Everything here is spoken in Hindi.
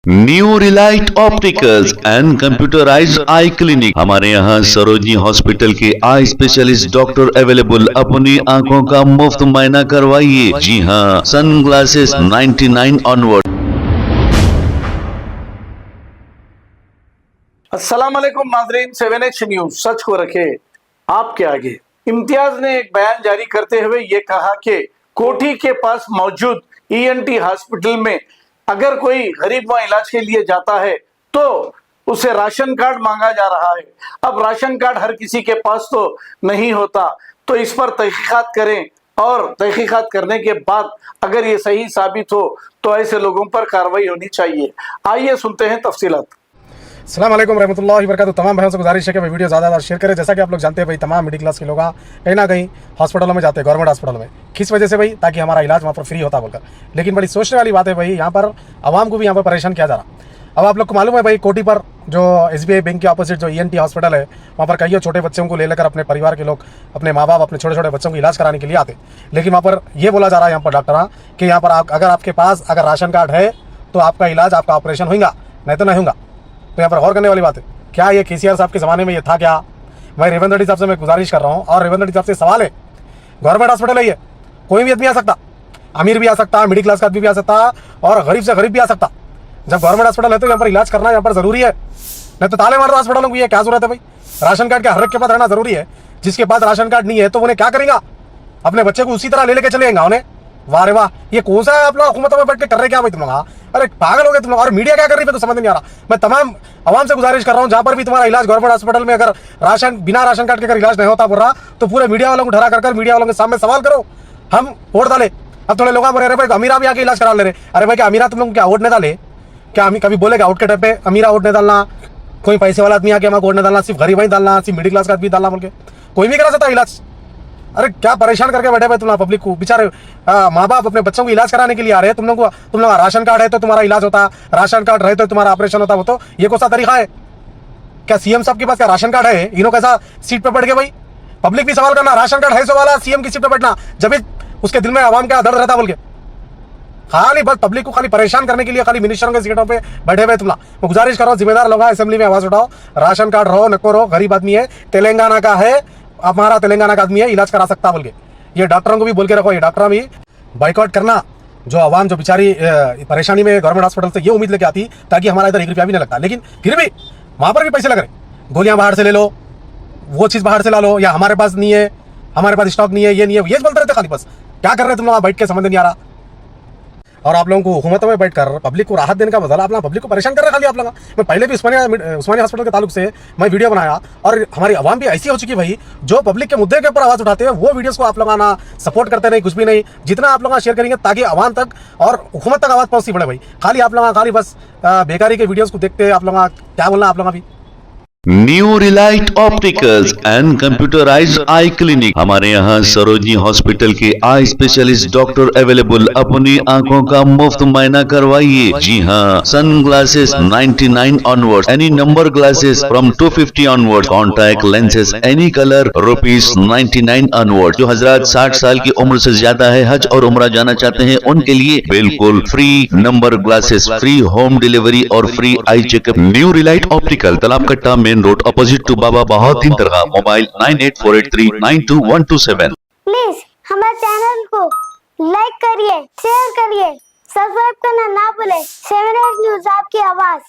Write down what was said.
New Relight opticals and computerised I clinic. हमारे यहाँ सरोजनी हॉस्पिटल के आई स्पेशलिस्ट डॉक्टर अवेलेबल। अपनी आंखों का मुफ्त मुआयना करवाइए। जी हाँ, सन ग्लासेस 99 ऑनवर्ड। अस्सलाम वालेकुम नाज़रीन, 7H न्यूज सच को रखे आपके आगे। इम्तियाज ने एक बयान जारी करते हुए ये कहा कि कोठी के पास मौजूद ENT हॉस्पिटल में अगर कोई गरीब वहां इलाज के लिए जाता है तो उसे राशन कार्ड मांगा जा रहा है। अब राशन कार्ड हर किसी के पास तो नहीं होता, तो इस पर तहकीकात करें और तहकीकात करने के बाद अगर ये सही साबित हो तो ऐसे लोगों पर कार्रवाई होनी चाहिए। आइए सुनते हैं तफसीलात। अस्सलाम वालेकुम रहमतुल्लाहि व बरकातहू। तमाम भाइयों से गुजारिश है कि भाई वीडियो ज़्यादा शेयर करें। जैसा कि आप लोग जानते हैं भाई, तमाम मिडिल क्लास के लोग कहीं ना कहीं हॉस्पिटलों में जाते हैं, गवर्नमेंट हॉस्पिटल में। किस वजह से भाई? ताकि हमारा इलाज वहाँ पर फ्री होता बोलकर। लेकिन बड़ी सोचने वाली बात है भाई, यहाँ पर आवाम को भी यहाँ पर परेशान किया जा रहा। अब आप लोग को मालूम है भाई, कोठी पर जो SBI बैंक के अपोजिट जो ENT हॉस्पिटल है, वहाँ पर कई छोटे बच्चों को ले लेकर अपने परिवार के लोग, अपने माँ बाप अपने छोटे छोटे बच्चों को इलाज कराने के लिए आते। लेकिन वहाँ पर ये बोला जा रहा है यहाँ पर डॉक्टर कि यहाँ पर अगर आपके पास अगर राशन कार्ड है तो आपका इलाज, आपका ऑपरेशन होगा, नहीं तो नहीं होगा। तो यहाँ पर गौर करने वाली बात है। क्या ये KCR साहब के ज़माने में ये था क्या? भाई रेवंत रेड्डी साहब से मैं गुजारिश कर रहा हूँ, और रेवंत रेड्डी साहब से सवाल है, गवर्नमेंट हॉस्पिटल है ये, कोई भी आदमी आ सकता, अमीर भी आ सकता, मिडिल क्लास का आदमी भी आ सकता, और गरीब से गरीब भी आ सकता। जब गवर्नमेंट हॉस्पिटल है तो यहाँ पर इलाज करना यहाँ पर जरूरी है, नहीं तो ताले मार दो हॉस्पिटलों को। ये क्या जरूरत है भाई? राशन कार्ड के हर एक के पास रहना जरूरी है। जिसके पास राशन कार्ड नहीं है तो उन्हें क्या करेगा? अपने बच्चे को उसी तरह ले लेके चलेगा उन्हें। वाह रे वाह, ये कौन सा आप लोग हुकूमतों में बैठ के कर रहे क्या भाई तुम लोग? अरे पागल हो गए तुम लोग। और मीडिया क्या कर रही है तो समझ नहीं आ रहा। मैं तमाम आवाम से गुजारिश कर रहा हूँ, जहां पर भी तुम्हारा इलाज गवर्नमेंट हॉस्पिटल में अगर बिना राशन कार्ड के अगर इलाज नहीं होता बोल रहा, तो पूरे मीडिया वालों को ठहरा कर मीडिया वालों के सामने सवाल करो, हम वोट डाले। अब थोड़े लोग बोल रहे भाई अमीरा भी आके इलाज करा ले रहे। अरे भाई, क्या अमीरा तुम लोग क्या वोट नहीं डाले? क्या हम कभी बोलेगा वोट के टाइम पे अमीरा वोट नहीं डालना, कोई पैसे वाला आदमी आके हमारा वोट नहीं डालना, सिर्फ गरीब ही डालना, सिर्फ मिडिल क्लास का आदमी डालना बोल के? कोई भी करा सकता इलाज। अरे क्या परेशान करके बैठे भाई तुम लोग पब्लिक को। बेचारे माँ बाप अपने बच्चों को इलाज कराने के लिए आ रहे हैं। तुम लोग राशन कार्ड है तो तुम्हारा इलाज होता, राशन कार्ड रहे तो तुम्हारा ऑपरेशन होता। वो तो ये कौन सा तरीका है? क्या CM साहब के पास क्या राशन कार्ड है? इन्हों कैसा सीट पे बैठ गए भाई? पब्लिक भी सवाल करना, राशन कार्ड है सो वाला CM की सीट पे बैठना, जब भी उसके दिल में आवाम का दर्द रहता बोल के। खाली बस पब्लिक को खाली परेशान करने के लिए खाली मिनिस्टरों के सीटों पे बैठे हुए तुम लोग। मैं गुजारिश कर रहा हूँ, जिम्मेदार लोग असेंबली में आवाज उठाओ, राशन कार्ड रहो नको रहो, गरीब आदमी है, तेलंगाना का है, हमारा तेलंगाना का आदमी है, इलाज करा सकता बोल के। ये डॉक्टरों को भी बोल के रखो, ये डॉक्टर भी बाइकआउट करना। जो आवाम जो बेचारी परेशानी में गवर्नमेंट हॉस्पिटल से ये उम्मीद लेके आती ताकि हमारा इधर 1 रुपया भी नहीं लगता, लेकिन फिर भी वहां पर भी पैसे लग रहे। गोलियां बाहर से ले लो, वो चीज बाहर से ला लो, या हमारे पास नहीं है, हमारे पास स्टॉक नहीं है, ये नहीं है, ये बोलते रहते खाली। बस क्या कर रहे हैं तुम लोग बैठ के, समझ नहीं आ रहा। और आप लोगों को हुकूमतों में बैठकर पब्लिक को राहत देने का बदला आप लोग पब्लिक को परेशान कर रहे हैं खाली आप लोग। मैं पहले भी उस्मानिया हॉस्पिटल के ताल्लुक से मैं वीडियो बनाया, और हमारी आवाम भी ऐसी हो चुकी भाई, जो पब्लिक के मुद्दे के ऊपर आवाज उठाते हैं वो वीडियोस को आप लोग आना सपोर्ट करते नहीं, कुछ भी नहीं। जितना आप लोग शेयर करेंगे ताकि आवाम तक और हुकूमत तक आवाज पहुंचती बढ़े भाई। खाली आप लोग खाली बस बेकारी के वीडियोस को देखते आप लोग, क्या बोलना आप लोग अभी। New Relight opticals and computerised I clinic. हमारे यहाँ सरोजनी हॉस्पिटल के आई स्पेशलिस्ट डॉक्टर अवेलेबल। अपनी आंखों का मुफ्त मुआयना करवाइए। जी हाँ, sun glasses 99 onward, any number glasses from 250 onward, contact lenses any colour ₹99 onward. जो हजरात 60 साल की उम्र से ज्यादा है, हज और उम्रा जाना चाहते हैं, उनके लिए बिल्कुल free number glasses, free home delivery और free eye checkup. New relight optical, Talab Katta, main road, opposite to Baba Bahauddin dargah. Mobile 9848392127। Please हमारे चैनल को लाइक करिए, शेयर करिए, सब्सक्राइब करना ना भूले। 7H न्यूज आपकी आवाज।